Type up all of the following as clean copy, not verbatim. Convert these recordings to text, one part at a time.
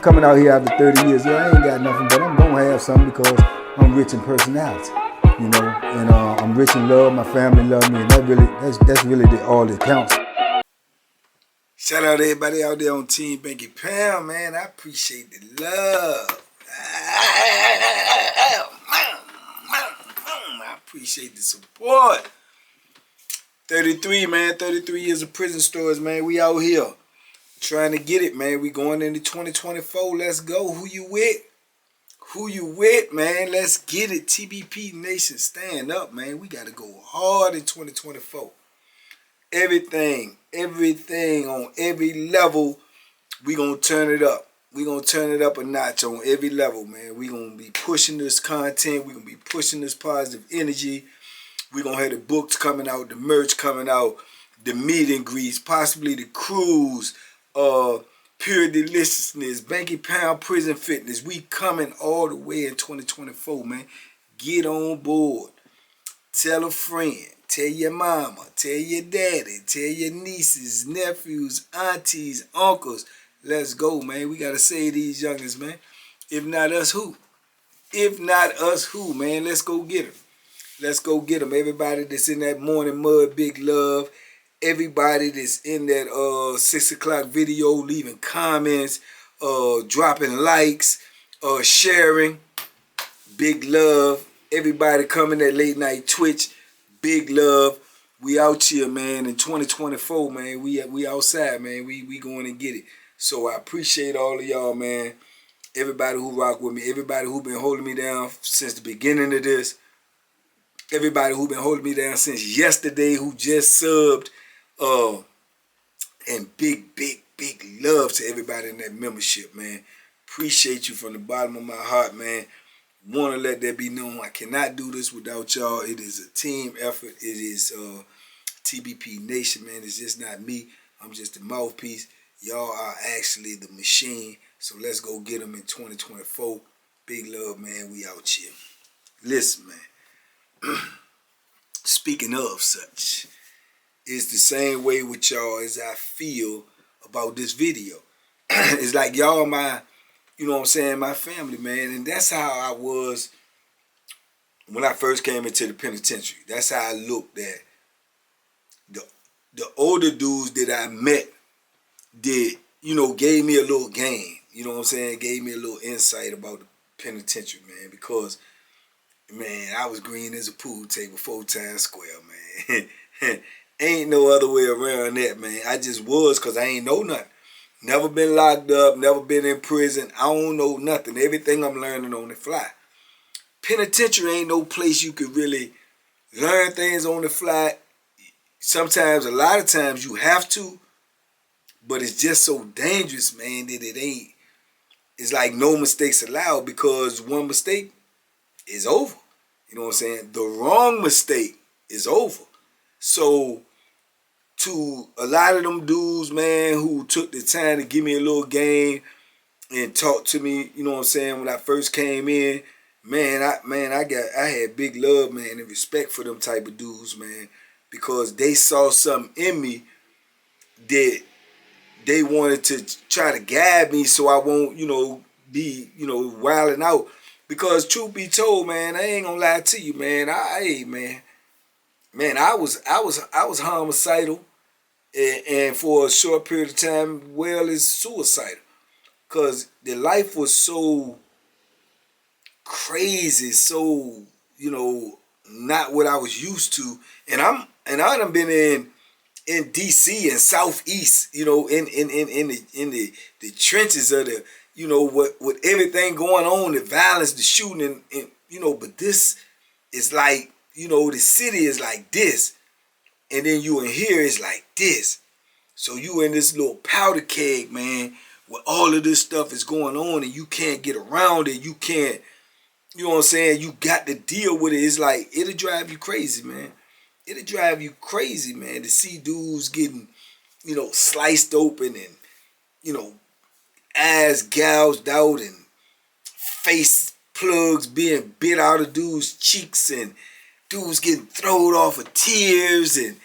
coming out here after 30 years. Yeah, I ain't got nothing, but I'm gonna have something because I'm rich in personality, you know, and I'm rich in love. My family love me, and that's really all that counts. Shout out to everybody out there on Team Banky Pound, man. I appreciate the love. I appreciate the support. 33, man. 33 years of prison stories, man. We out here trying to get it, man. We going into 2024. Let's go. Who you with? Who you with, man? Let's get it. TBP Nation, stand up, man. We got to go hard in 2024. Everything on every level, we going to turn it up. We going to turn it up a notch on every level, man. We going to be pushing this content. We going to be pushing this positive energy. We going to have the books coming out, the merch coming out, the meet and greets, possibly the cruise, Pure Deliciousness, Banky Pound Prison Fitness. We coming all the way in 2024, man. Get on board. Tell a friend. Tell your mama. Tell your daddy. Tell your nieces, nephews, aunties, uncles. Let's go, man. We got to save these youngins, man. If not us, who? If not us, who, man? Let's go get them. Let's go get them. Everybody that's in that morning mud, big love. Everybody that's in that 6 o'clock video, leaving comments, dropping likes, sharing, big love. Everybody coming at late night Twitch, big love. We out here, man. In 2024, man, we outside, man. We going to get it. So I appreciate all of y'all, man. Everybody who rock with me, everybody who been holding me down since the beginning of this. Everybody who been holding me down since yesterday, who just subbed. And big love to everybody in that membership, man. Appreciate you from the bottom of my heart, man. Want to let that be known. I cannot do this without y'all. It is a team effort. It is TBP Nation, man. It's just not me. I'm just the mouthpiece. Y'all are actually the machine. So let's go get them in 2024. Big love, man. We out here. Listen, man. Speaking of such, it's the same way with y'all as I feel about this video. It's like y'all my, you know what I'm saying, my family, man. And that's how I was when I first came into the penitentiary. That's how I looked at the older dudes that I met that, you know, gave me a little game. You know what I'm saying? Gave me a little insight about the penitentiary, man. Because, man, I was green as a pool table 4 times square, man. Ain't no other way around that, man. I just was because I ain't know nothing. Never been locked up, never been in prison. I don't know nothing. Everything I'm learning on the fly. Penitentiary ain't no place you could really learn things on the fly. Sometimes, a lot of times you have to, but it's just so dangerous, man, that it ain't. It's like no mistakes allowed, because one mistake is over. You know what I'm saying? The wrong mistake is over. So, to a lot of them dudes, man, who took the time to give me a little game and talk to me, you know what I'm saying, when I first came in, man, I had big love, man, and respect for them type of dudes, man, because they saw something in me that they wanted to try to guide me so I won't, you know, be, you know, wilding out. Because truth be told, man, I ain't gonna lie to you, man. I was homicidal, and for a short period of time, well, as suicidal, cause the life was so crazy, so, you know, not what I was used to, and I done been in DC and Southeast, you know, in the trenches of the, you know, with everything going on, the violence, the shooting, and you know, but this is like, you know, the city is like this, and then you in here is like this. So you in this little powder keg, man, where all of this stuff is going on, and you can't get around it. You can't, you know what I'm saying? You got to deal with it. It's like, it'll drive you crazy, man. It'll drive you crazy, man, to see dudes getting, you know, sliced open and, you know, eyes gouged out and face plugs being bit out of dudes' cheeks and dudes getting thrown off of tears, and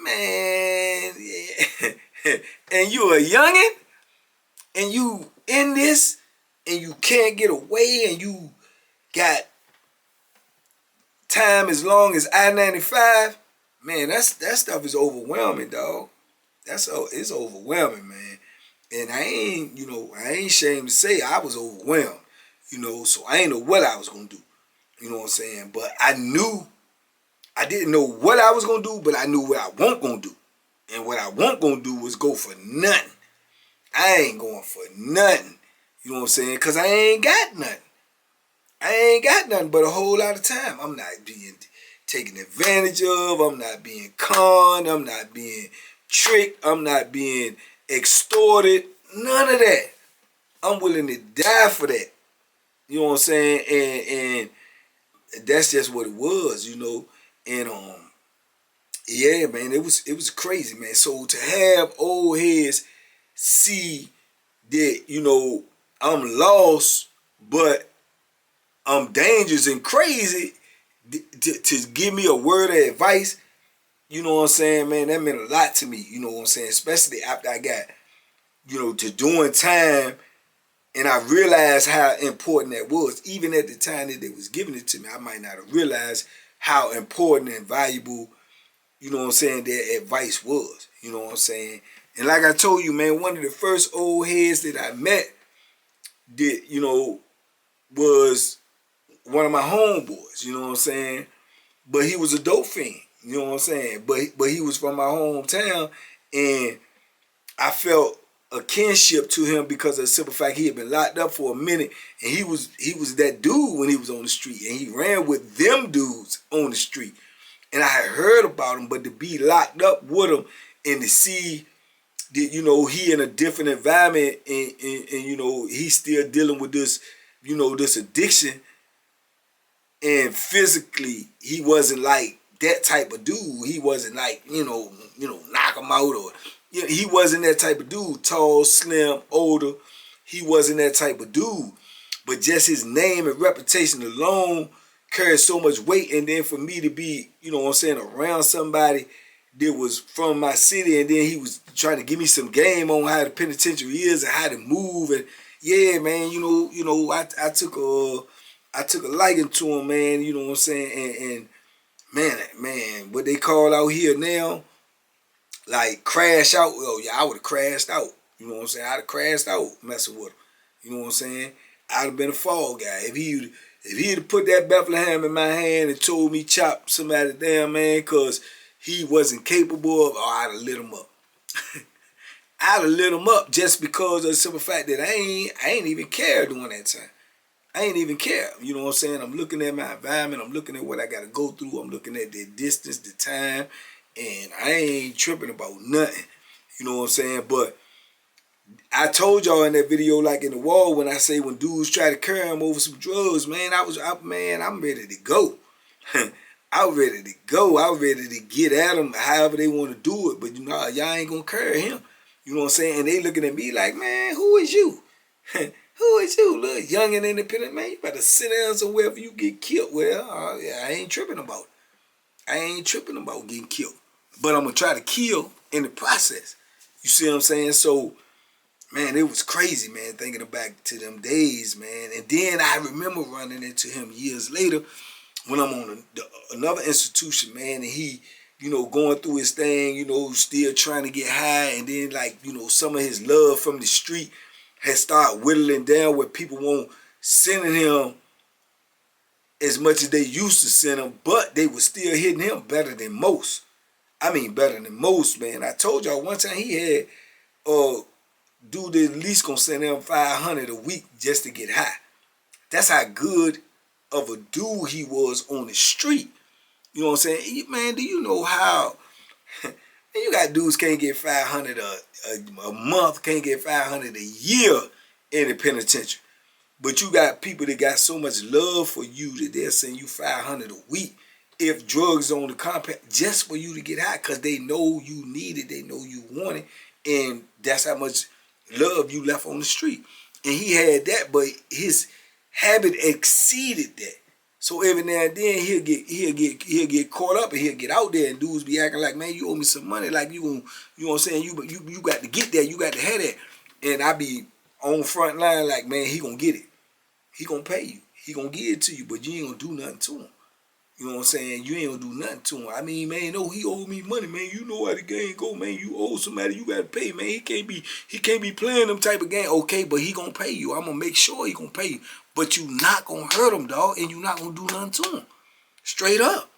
man, yeah. And you a youngin', and you in this and you can't get away and you got time as long as I-95, man, that stuff is overwhelming, dog. It's overwhelming, man. And I ain't ashamed to say I was overwhelmed, so I ain't know what I was gonna do. You know what I'm saying? But I didn't know what I was gonna do, but I knew what I wasn't gonna do. And what I wasn't gonna do was go for nothing. I ain't going for nothing. You know what I'm saying? Cause I ain't got nothing. I ain't got nothing but a whole lot of time. I'm not being taken advantage of. I'm not being conned. I'm not being tricked. I'm not being extorted. None of that. I'm willing to die for that. You know what I'm saying? And that's just what it was, And yeah, man, it was crazy, man. So to have old heads see that, I'm lost, but I'm dangerous and crazy, to give me a word of advice, you know what I'm saying, man, that meant a lot to me, you know what I'm saying, especially after I got, to doing time, and I realized how important that was. Even at the time that they was giving it to me, I might not have realized how important and valuable, you know what I'm saying, their advice was, you know what I'm saying. And like I told you, man, one of the first old heads that I met that, was one of my homeboys, you know what I'm saying? But he was a dope fiend, you know what I'm saying? But he was from my hometown, and I felt a kinship to him because of the simple fact he had been locked up for a minute, and he was that dude when he was on the street, and he ran with them dudes on the street. And I had heard about him, but to be locked up with him and to see that, he in a different environment and he's still dealing with this, this addiction, and physically he wasn't like that type of dude. He wasn't like, knock him out, or he wasn't that type of dude. Tall, slim, older. He wasn't that type of dude. But just his name and reputation alone carried so much weight. And then for me to be, around somebody that was from my city, and then he was trying to give me some game on how the penitentiary is and how to move. And yeah, man, I took a liking to him, man, you know what I'm saying? And man, what they call out here now, like crash out. Oh yeah, I would have crashed out. You know what I'm saying? I'd have crashed out messing with him. You know what I'm saying? I'd have been a fall guy. If he'd have put that Bethlehem in my hand and told me chop somebody down, man, because he wasn't capable of, I'd have lit him up. I'd have lit him up just because of the simple fact that I ain't even care during that time. I ain't even care. You know what I'm saying? I'm looking at my environment. I'm looking at what I got to go through. I'm looking at the distance, the time, and I ain't tripping about nothing. You know what I'm saying? But I told y'all in that video, like in the wall, when I say when dudes try to carry him over some drugs, man, I'm ready to go. I was ready to go. I was ready to get at them however they want to do it. But y'all ain't gonna carry him. You know what I'm saying? And they looking at me like, man, who is you? Who is you, little young and independent, man? You better sit down somewhere if you get killed. Well, yeah, I ain't tripping about it. I ain't tripping about getting killed. But I'm going to try to kill in the process. You see what I'm saying? So, man, it was crazy, man, thinking back to them days, man. And then I remember running into him years later when I'm on another institution, man, and he, going through his thing, still trying to get high. And then, like, some of his love from the street had started whittling down where people won't sending him as much as they used to send him, but they were still hitting him better than most. I mean, better than most, man. I told y'all one time he had dude that at least gonna send him $500 a week just to get high. That's how good of a dude he was on the street. You know what I'm saying? Man, do you know how you got dudes can't get $500 a month, can't get $500 a year in the penitentiary. But you got people that got so much love for you that they'll send you $500 a week if drugs on the compound just for you to get high, because they know you need it, they know you want it, and that's how much love you left on the street. And he had that, but his habit exceeded that. So every now and then he'll get caught up and he'll get out there, and dudes be acting like, man, you owe me some money, like you know what I'm saying, you got to get that, you got to have that. And I be on front line like, man, he gonna get it. He gonna pay you. He gonna give it to you, but you ain't gonna do nothing to him. You know what I'm saying? You ain't gonna do nothing to him. I mean, man, no, he owe me money, man. You know how the game go, man. You owe somebody, you gotta pay, man. He can't be playing them type of game. Okay, but he gonna pay you. I'm gonna make sure he gonna pay you. But you not gonna hurt him, dog, and you not gonna do nothing to him. Straight up.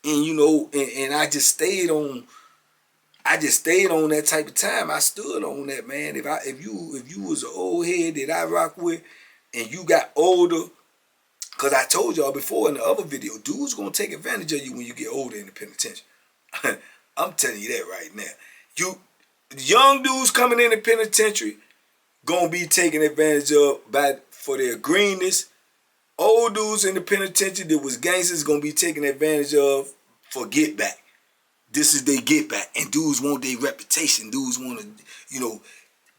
And you know, and I just stayed on that type of time. I stood on that, man. If you was an old head that I rock with and you got older, because I told y'all before in the other video, dudes gonna take advantage of you when you get older in the penitentiary. I'm telling you that right now. You young dudes coming in the penitentiary gonna be taken advantage of for their greenness. Old dudes in the penitentiary that was gangsters gonna be taken advantage of for get back. This is their get back. And dudes want their reputation. Dudes want to, you know,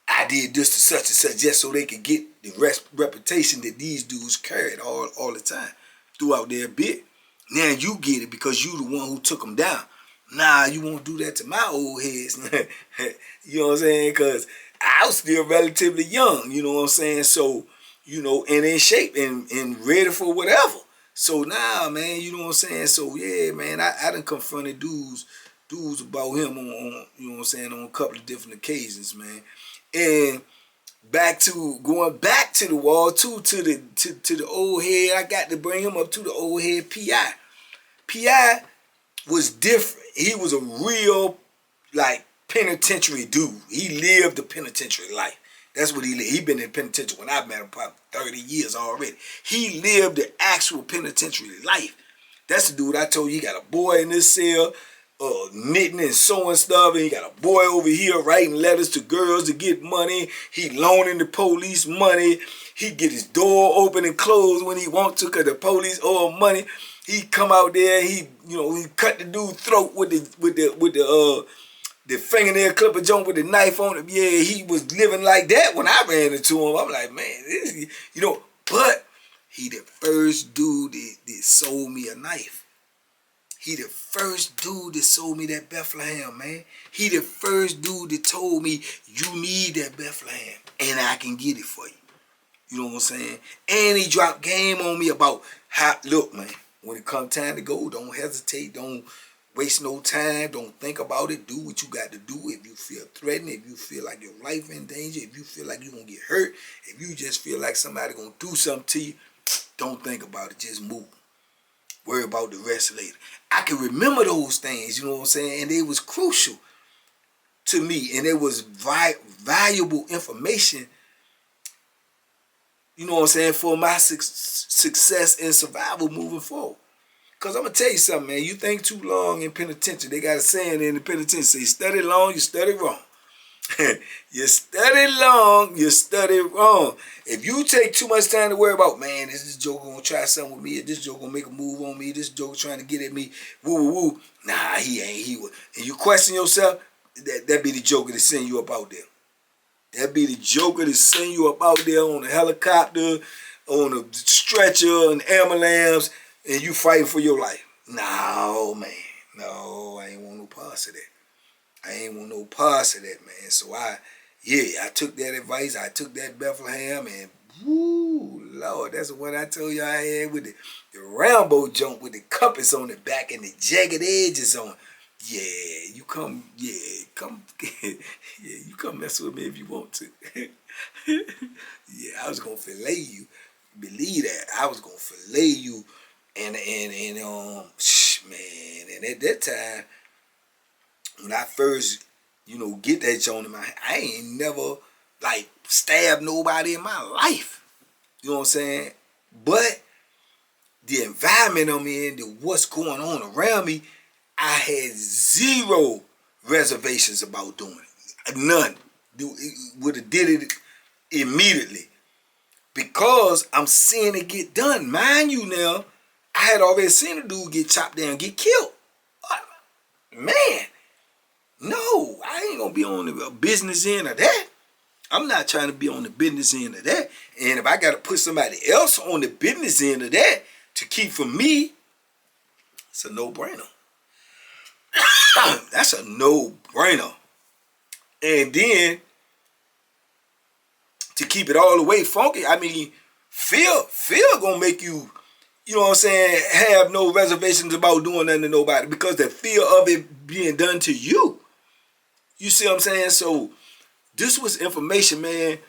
I did this to such and such just so they could get the reputation that these dudes carried all the time throughout their bit. Now you get it because you the one who took them down. Nah, you won't do that to my old heads. You know what I'm saying? Because I was still relatively young, you know what I'm saying? So, you know, and in shape and ready for whatever. So now, man, you know what I'm saying? So yeah, man, I done confronted dudes about him on you know what I'm saying, on a couple of different occasions, man. And going back to the wall too, to the old head, I got to bring him up to the old head P.I. P.I. was different. He was a real, like, penitentiary dude. He lived the penitentiary life. That's what he lived. He been in penitentiary when I met him probably 30 years already. He lived the actual penitentiary life. That's the dude I told you, he got a boy in this cell, knitting and sewing stuff, and he got a boy over here writing letters to girls to get money. He loaning the police money. He get his door open and closed when he want to because the police owe him money. He come out there, he cut the dude's throat with the fingernail clipper joint with the knife on it. Yeah, he was living like that when I ran into him. I'm like, man, but he the first dude that sold me a knife. He the first dude that sold me that Bethlehem, man. He the first dude that told me, you need that Bethlehem, and I can get it for you. You know what I'm saying? And he dropped game on me about how, look, man, when it comes time to go, don't hesitate, don't waste no time, don't think about it, do what you got to do. If you feel threatened, if you feel like your life in danger, if you feel like you're going to get hurt, if you just feel like somebody going to do something to you, don't think about it, just move. Worry about the rest later. I can remember those things, you know what I'm saying, and it was crucial to me, and it was valuable information, you know what I'm saying, for my success and survival moving forward. Because I'm going to tell you something, man. You think too long in penitentiary. They got a saying in the penitentiary, say, study long, you study wrong. You study long, you study wrong. If you take too much time to worry about, man, is this joker going to try something with me? Is this joker going to make a move on me? This joker trying to get at me? Woo, woo, woo. Nah, he ain't. He would. And you question yourself, that be the joker to send you up out there. That be the joker to send you up out there on a helicopter, on a stretcher, an ambulance, and you fighting for your life. No, man. No, I ain't want no parts of that. I ain't want no parts of that, man. So I took that advice. I took that Bethlehem, and woo, Lord, that's the one I told you I had with the Rambo jump with the compass on the back and the jagged edges on. Yeah, you come mess with me if you want to. Yeah, I was gonna fillet you. Believe that. I was gonna fillet you. And man, and at that time, when I first, get that joint in my hand, I ain't never like stabbed nobody in my life. You know what I'm saying? But the environment I'm in, what's going on around me, I had zero reservations about doing it. None. Would have did it immediately. Because I'm seeing it get done. Mind you now, I had already seen a dude get chopped down, get killed. Man, no, I ain't gonna be on the business end of that. I'm not trying to be on the business end of that. And if I gotta put somebody else on the business end of that to keep from me, it's a no-brainer. That's a no-brainer. And then, to keep it all the way funky. I mean, fear gonna make you, you know what I'm saying, have no reservations about doing nothing to nobody because the fear of it being done to you. You see what I'm saying? So this was information, man.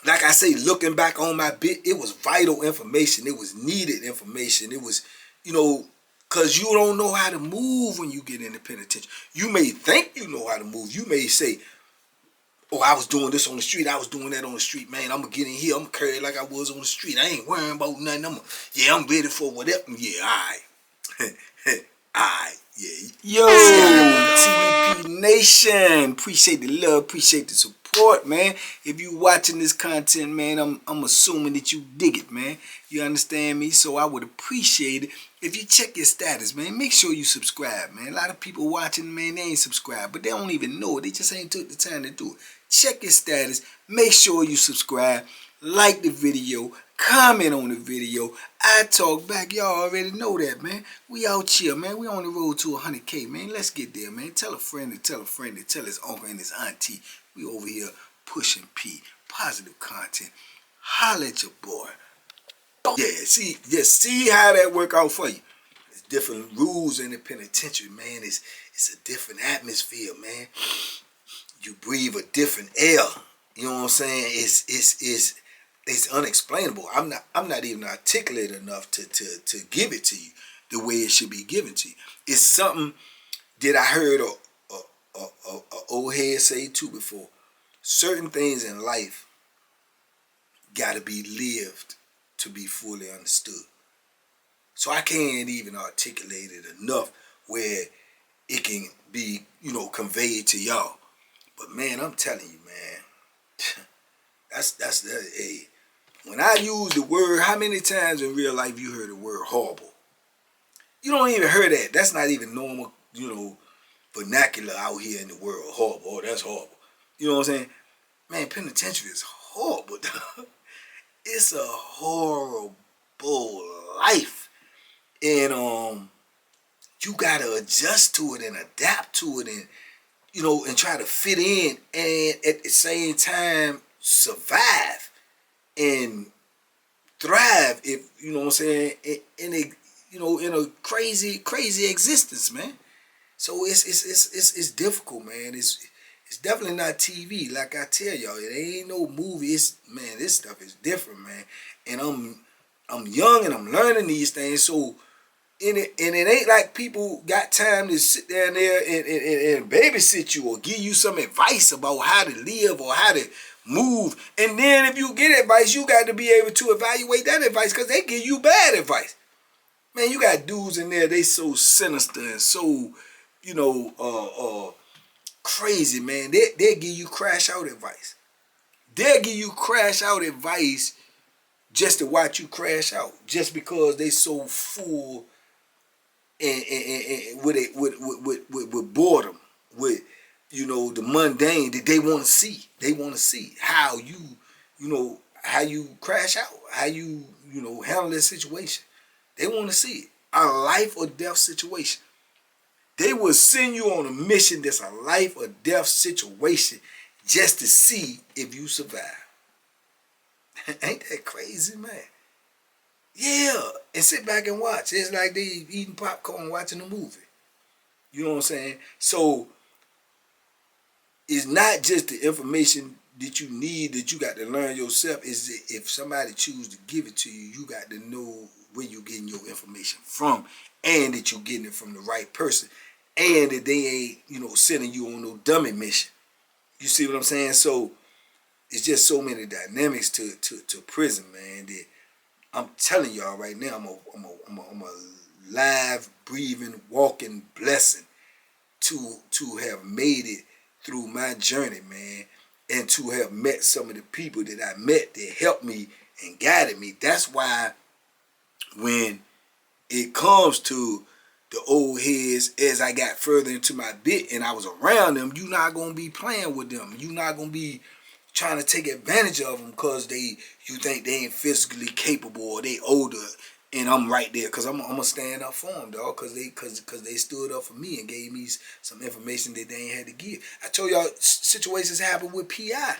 Like I say, looking back on my bit, it was vital information. It was needed information. It was, you know, because you don't know how to move when you get in the penitentiary. You may think you know how to move. You may say, oh, I was doing this on the street. I was doing that on the street. Man, I'm going to get in here. I'm going to carry it like I was on the street. I ain't worrying about nothing. I'm ready for whatever. Yeah, all right. All right. Yeah. Yo, TVP Nation. Appreciate the love. Appreciate the support, man. If you watching this content, man, I'm assuming that you dig it, man. You understand me? So I would appreciate it if you check your status, man. Make sure you subscribe, man. A lot of people watching, man, they ain't subscribed, but they don't even know it. They just ain't took the time to do it. Check your status. Make sure you subscribe. Like the video. Comment on the video. I talk back. Y'all already know that, man. We out here, man. We on the road to 100K, man. Let's get there, man. Tell a friend to tell a friend to tell his uncle and his auntie. We over here pushing P. Positive content. Holla at your boy. Yeah, see how that work out for you. It's different rules in the penitentiary, man. It's a different atmosphere, man. You breathe a different air. You know what I'm saying? It's unexplainable. I'm not even articulate enough to give it to you the way it should be given to you. It's something that I heard a old head say too before. Certain things in life gotta be lived to be fully understood. So I can't even articulate it enough where it can be, you know, conveyed to y'all. But man, I'm telling you, man, that's hey. When I use the word, how many times in real life you heard the word horrible? You don't even hear that. That's not even normal, you know, vernacular out here in the world. Horrible. Oh, that's horrible. You know what I'm saying? Man, penitentiary is horrible. It's a horrible life. And you gotta adjust to it and adapt to it and, you know, and try to fit in and at the same time survive and thrive, if you know what I'm saying, in a, you know, in a crazy existence, man. So it's difficult, man. It's definitely not TV. Like I tell y'all, it ain't no movie. It's, man, this stuff is different, man. And I'm young and I'm learning these things. So and it ain't like people got time to sit down there and babysit you or give you some advice about how to live or how to move. And then if you get advice, you got to be able to evaluate that advice because they give you bad advice. Man, you got dudes in there, they so sinister and so, you know, crazy, man. They'll give you crash out advice. They'll give you crash out advice just to watch you crash out, just because they so full and with boredom, with, you know, the mundane that they want to see. They want to see how you know, how you crash out, how you know, handle that situation. They want to see it. A life or death situation. They will send you on a mission that's a life or death situation just to see if you survive. Ain't that crazy, man? Yeah, and sit back and watch. It's like they eating popcorn watching a movie. You know what I'm saying? So it's not just the information that you need that you got to learn yourself. Is that if somebody choose to give it to you, you got to know where you're getting your information from, and that you're getting it from the right person, and that they ain't, you know, sending you on no dummy mission. You see what I'm saying? So it's just so many dynamics to prison, man, that I'm telling y'all right now, I'm a live, breathing, walking blessing to have made it through my journey, man, and to have met some of the people that I met that helped me and guided me. That's why when it comes to the old heads, as I got further into my bit and I was around them, you're not going to be playing with them. You're not going to be trying to take advantage of them because you think they ain't physically capable or they older, and I'm right there because I'm gonna stand up for them, dog, because they stood up for me and gave me some information that they ain't had to give. I told y'all situations happen with PI.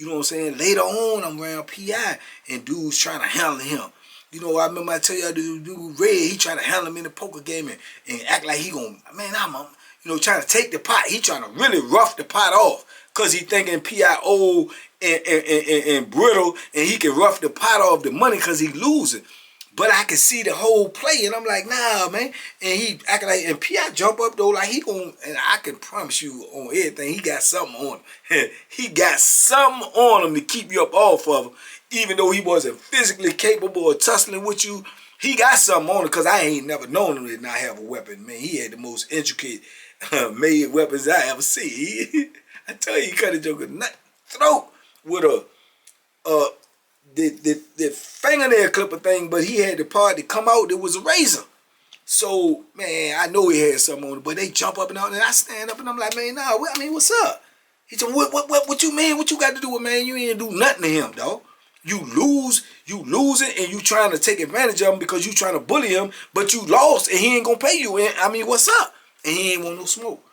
You know what I'm saying? Later on, I'm around PI and dudes trying to handle him. You know, I remember I tell y'all dude Red, he trying to handle him in the poker game and act like he gonna, man, trying to take the pot. He trying to really rough the pot off because he thinking PI old and brittle and he can rough the pot off the money because he losing. But I can see the whole play, and I'm like, nah, man. And he acting like, and P.I. jump up, though, like he gon', and I can promise you on everything, he got something on him. He got something on him to keep you up off of him. Even though he wasn't physically capable of tussling with you, he got something on him, because I ain't never known him to not have a weapon, man. He had the most intricate made weapons I ever see. I tell you, he cut a joker throat with the fingernail clipper thing, but he had the part that come out that was a razor. So, man, I know he had something on it, but they jump up and out, and I stand up and I'm like, man, nah, I mean, what's up? He said, what you mean? What you got to do with, man? You ain't do nothing to him, dog. You losing, and you trying to take advantage of him because you trying to bully him, but you lost and he ain't gonna pay you. And I mean, what's up? And he ain't want no smoke.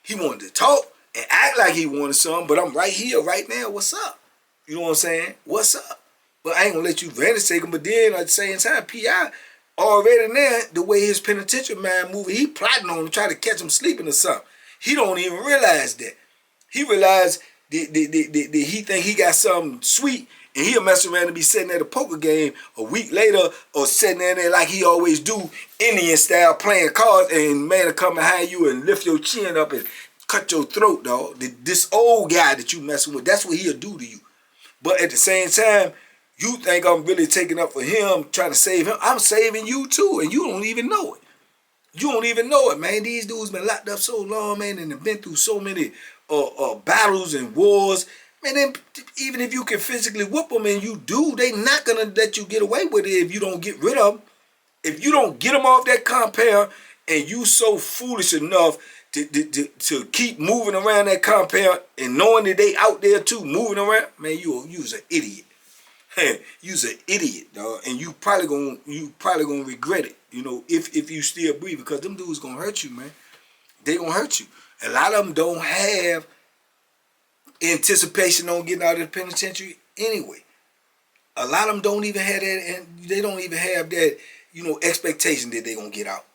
He wanted to talk and act like he wanted something, but I'm right here, right now. What's up? You know what I'm saying? What's up? But I ain't gonna let you advantage take him. But then at the same time, P.I. already there, the way his penitentiary man moving, he plotting on him, trying to catch him sleeping or something. He don't even realize that. He realized that he think he got something sweet, and he'll mess around and be sitting at a poker game a week later, or sitting in there like he always do, Indian style, playing cards, and man will come behind you and lift your chin up and cut your throat, dog. This old guy that you messing with, that's what he'll do to you. But at the same time, you think I'm really taking up for him, trying to save him. I'm saving you too, and you don't even know it. You don't even know it, man. These dudes been locked up so long, man, and have been through so many battles and wars. Man, then, even if you can physically whoop them, and you do, they not going to let you get away with it if you don't get rid of them. If you don't get them off that compound, and you so foolish enough to keep moving around that compound, and knowing that they out there too, moving around, man, you's an idiot. You's an idiot, dog, and you probably gonna regret it, you know, if you still breathe, because them dudes gonna hurt you, man. They gonna hurt you. A lot of them don't have anticipation on getting out of the penitentiary anyway. A lot of them don't even have that, and they don't even have that, you know, expectation that they gonna get out.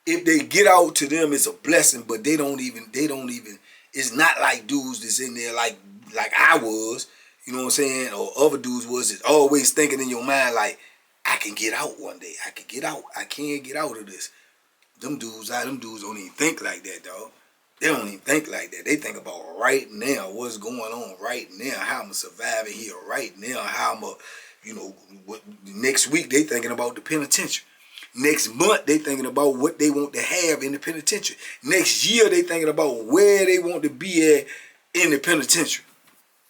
If they get out, to them it's a blessing, but they don't even. It's not like dudes that's in there like I was. You know what I'm saying? Or other dudes was, it's always thinking in your mind like, I can get out one day. I can get out. I can't get out of this. Them dudes don't even think like that, dog. They don't even think like that. They think about right now, what's going on right now, how I'm surviving here right now, how I'm next week they thinking about the penitentiary. Next month they thinking about what they want to have in the penitentiary. Next year they thinking about where they want to be at in the penitentiary.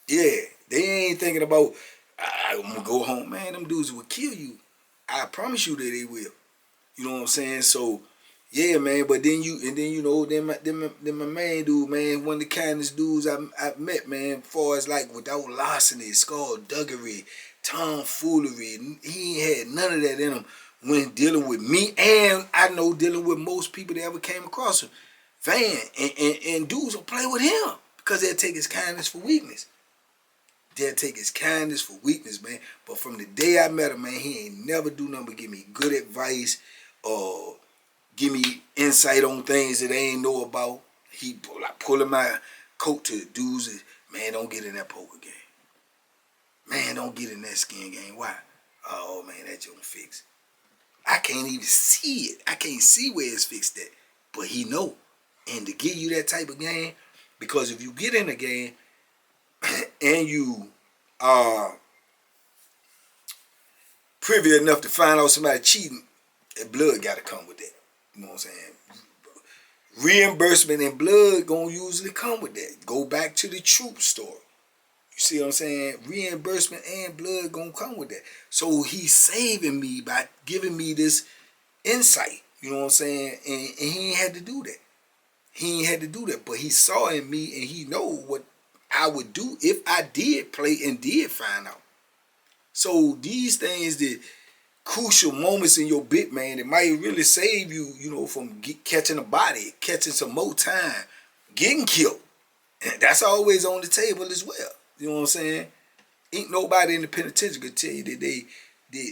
Yeah. They ain't thinking about, I'm going to go home. Man, them dudes will kill you. I promise you that they will. You know what I'm saying? So, yeah, man. But then my main dude, man, one of the kindest dudes I met, man, as far as like without larceny, skullduggery, tomfoolery. He ain't had none of that in him when dealing with me, and I know dealing with most people that ever came across him. Van, and dudes will play with him because they'll take his kindness for weakness. They'll take his kindness for weakness, man. But from the day I met him, man, he ain't never do nothing but give me good advice or give me insight on things that I ain't know about. He like pulling my coat to the dudes. Man, don't get in that poker game. Man, don't get in that skin game. Why? Oh, man, that joint fixed. I can't even see it. I can't see where it's fixed at. But he know. And to give you that type of game, because if you get in the game, and you are privy enough to find out somebody cheating, that blood got to come with that. You know what I'm saying? Reimbursement and blood gonna usually come with that. Go back to the troop store. You see what I'm saying? Reimbursement and blood gonna come with that. So he's saving me by giving me this insight. You know what I'm saying? And he ain't had to do that. He ain't had to do that. But he saw in me, and he know what I would do if I did play and did find out. So these things, the crucial moments in your bit, man, it might really save you, you know, from catching a body, catching some more time, getting killed. And that's always on the table as well. You know what I'm saying? Ain't nobody in the penitentiary could tell you that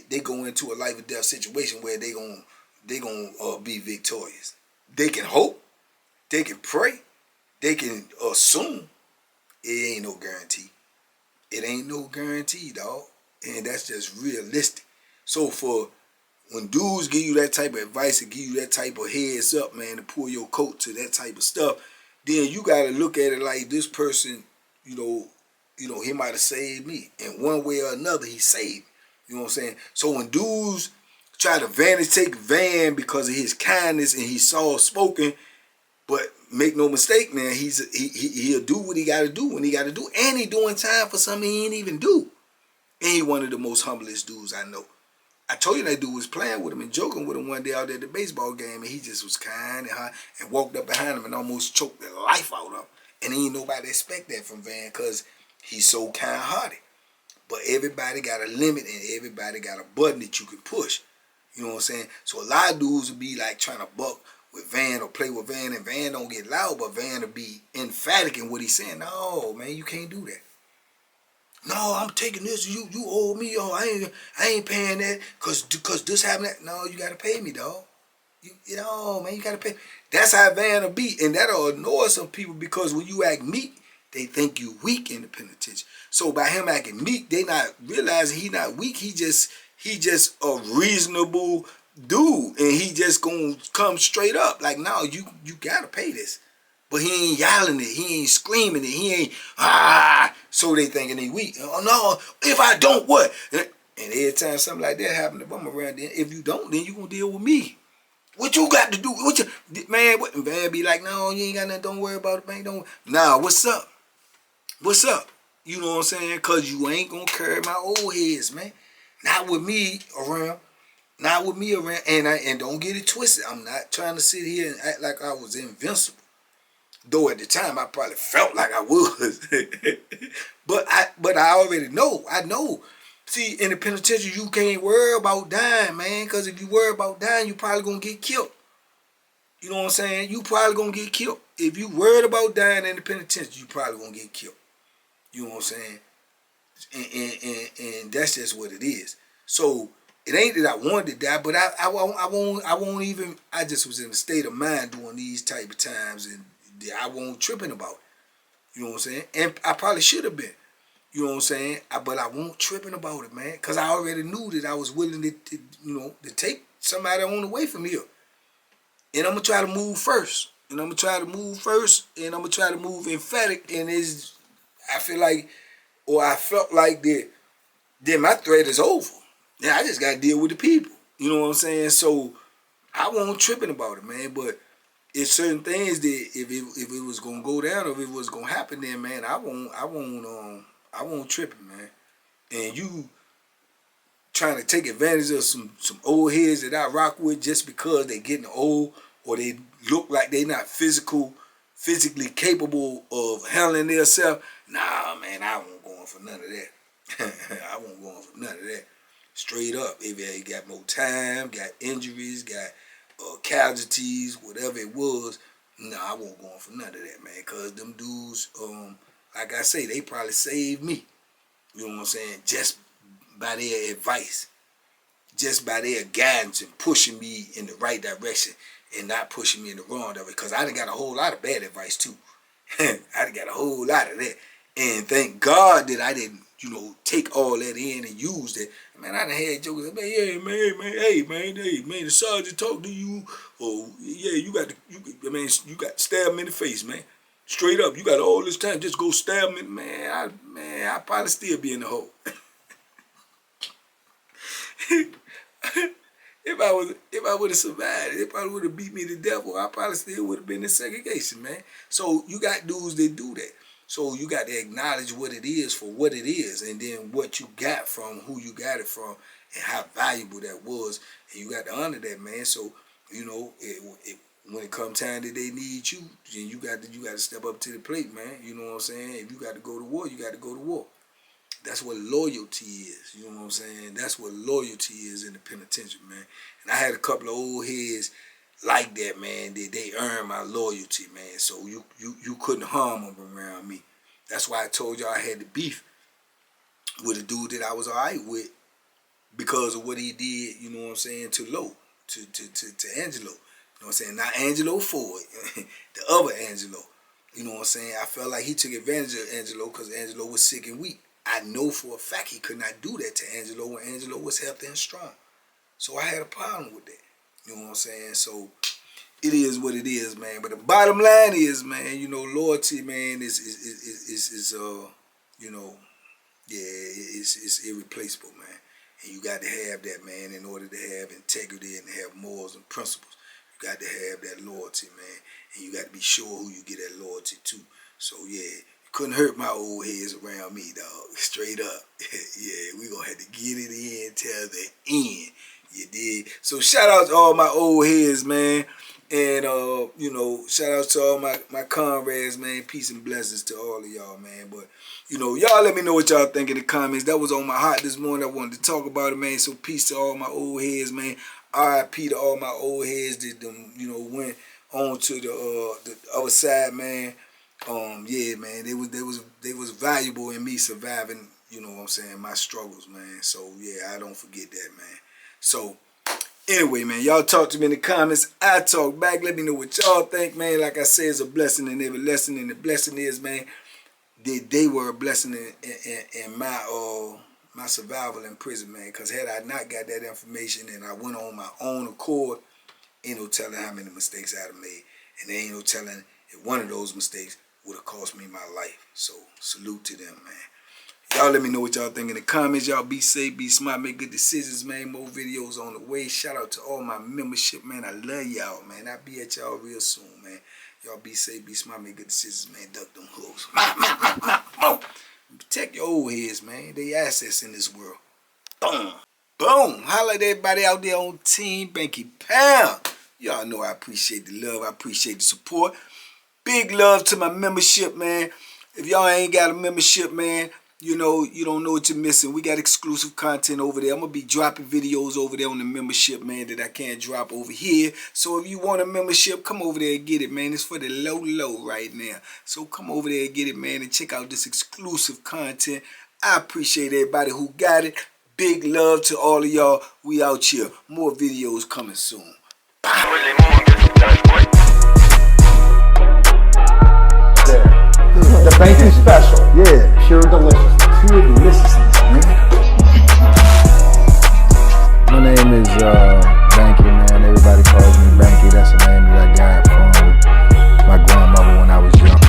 they go into a life or death situation where they gonna be victorious. They can hope, they can pray, they can assume. It ain't no guarantee. It ain't no guarantee, dog. And that's just realistic. So for when dudes give you that type of advice and give you that type of heads up, man, to pull your coat to that type of stuff, then you gotta look at it like this person, he might have saved me. In one way or another, he saved me. You know what I'm saying? So when dudes try to take Van because of his kindness and he's soft spoken, but make no mistake, man, he'll do what he gotta do when he gotta do, and he doing time for something he ain't even do. And he one of the most humblest dudes I know. I told you that dude was playing with him and joking with him one day out there at the baseball game, and he just was kind and hot and walked up behind him and almost choked the life out of him. And ain't nobody expect that from Van because he's so kind-hearted. But everybody got a limit and everybody got a button that you can push. You know what I'm saying? So a lot of dudes will be like trying to buck with Van or play with Van, and Van don't get loud, but Van will be emphatic in what he's saying. No, man, you can't do that. No, I'm taking this. You owe me. I ain't paying that because this happened. No, you gotta pay me, dog. Man, you gotta pay. That's how Van will be, and that'll annoy some people because when you act meek, they think you weak in the penitentiary. So by him acting meek, they not realizing he not weak. He just a reasonable dude, and he just gonna come straight up like, no, you gotta pay this. But he ain't yelling it, he ain't screaming it, he ain't so they thinking he weak. Oh no, if I don't what? And every time something like that happen to bum around, then if you don't, then you gonna deal with me. What you got to do? Man, what? And Van be like, no, you ain't got nothing, don't worry about it, man. Don't. Nah, what's up? What's up? You know what I'm saying? Cause you ain't gonna carry my old heads, man. Not with me around. Not with me around. And don't get it twisted. I'm not trying to sit here and act like I was invincible. Though at the time I probably felt like I was. but I already know. I know. See, in the penitentiary, you can't worry about dying, man. Because if you worry about dying, you probably going to get killed. You know what I'm saying? You probably going to get killed. If you worried about dying in the penitentiary, you probably going to get killed. You know what I'm saying? And that's just what it is. So it ain't that I wanted to die, but I won't even. I just was in a state of mind during these type of times, and I won't tripping about it. You know what I'm saying? And I probably should have been. You know what I'm saying? But I won't tripping about it, man, because I already knew that I was willing to take somebody on away from here. And I'm gonna try to move first. And I'm gonna try to move first, and I'm gonna try to move emphatic. And I felt like that. Then my threat is over. Now I just gotta deal with the people. You know what I'm saying? So I won't tripping about it, man. But it's certain things that if it was gonna go down or if it was gonna happen, then man, I won't tripping, man. And you trying to take advantage of some old heads that I rock with just because they getting old or they look like they not physically capable of handling themselves. Nah, man, I won't go on for none of that. I won't go on for none of that. Straight up, if they got more time, got injuries, got casualties, whatever it was, nah, I won't go on for none of that, man. Cause them dudes, like I say, they probably saved me. You know what I'm saying? Just by their advice, just by their guidance and pushing me in the right direction and not pushing me in the wrong direction. Cause I done got a whole lot of bad advice too. I done got a whole lot of that. And thank God that I didn't, take all that in and use that. Man, I done had jokers, man, hey, man, the sergeant talk to you. Oh, yeah, you got to stab him in the face, man. Straight up, you got all this time, just go stab him, man. I probably still be in the hole. If I would have survived, they probably would have beat me to death, or I probably still would have been in segregation, man. So you got dudes that do that. So you got to acknowledge what it is for what it is, and then what you got from who you got it from, and how valuable that was, and you got to honor that, man. So when it comes time that they need you, then you got to step up to the plate, man. You know what I'm saying? If you got to go to war, you got to go to war. That's what loyalty is. You know what I'm saying? That's what loyalty is in the penitentiary, man. And I had a couple of old heads like that, man. They earned my loyalty, man. So you couldn't harm them around me. That's why I told y'all I had the beef with a dude that I was alright with because of what he did, you know what I'm saying, to Angelo. You know what I'm saying? Not Angelo Ford, the other Angelo. You know what I'm saying? I felt like he took advantage of Angelo because Angelo was sick and weak. I know for a fact he could not do that to Angelo when Angelo was healthy and strong. So I had a problem with that. You know what I'm saying? So it is what it is, man. But the bottom line is, man, you know, loyalty, man, is you know, yeah, it's irreplaceable, man. And you got to have that, man, in order to have integrity and have morals and principles. You got to have that loyalty, man. And you got to be sure who you get that loyalty to. So, yeah, you couldn't hurt my old heads around me, dog. Straight up. Yeah, we going to have to get it in till the end. You did. So, shout out to all my old heads, man. And, you know, shout out to all my comrades, man. Peace and blessings to all of y'all, man. But, you know, y'all let me know what y'all think in the comments. That was on my heart this morning. I wanted to talk about it, man. So, peace to all my old heads, man. R.I.P. to all my old heads that, you know, went on to the other side, man. Yeah, man, they was valuable in me surviving, you know what I'm saying, my struggles, man. So, yeah, I don't forget that, man. So, anyway, man, y'all talk to me in the comments. I talk back. Let me know what y'all think, man. Like I said, it's a blessing in every lesson. And the blessing is, man, they were a blessing in my survival in prison, man. Because had I not got that information and I went on my own accord, ain't no telling how many mistakes I'd have made. And there ain't no telling if one of those mistakes would have cost me my life. So, salute to them, man. Y'all let me know what y'all think in the comments. Y'all be safe, be smart, make good decisions, man. More videos on the way. Shout out to all my membership, man. I love y'all, man. I'll be at y'all real soon, man. Y'all be safe, be smart, make good decisions, man. Duck them hooks. Protect your old heads, man. They assets in this world. Boom. Boom. Holla at everybody out there on Team Banky Pound. Y'all know I appreciate the love. I appreciate the support. Big love to my membership, man. If y'all ain't got a membership, man, you know, you don't know what you're missing. We got exclusive content over there. I'm going to be dropping videos over there on the membership, man, that I can't drop over here. So if you want a membership, come over there and get it, man. It's for the low right now. So come over there and get it, man, and check out this exclusive content. I appreciate everybody who got it. Big love to all of y'all. We out here. More videos coming soon. The Banky special. Yeah. Pure deliciousness. Pure deliciousness, man. My name is Banky, man. Everybody calls me Banky. That's the name that I got from my grandmother when I was young.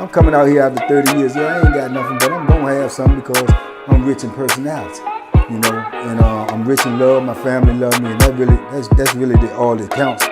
I'm coming out here after 30 years. Yeah, I ain't got nothing, but I'm gonna have something because I'm rich in personality. You know, and I'm rich in love. My family love me, and that's really all that counts.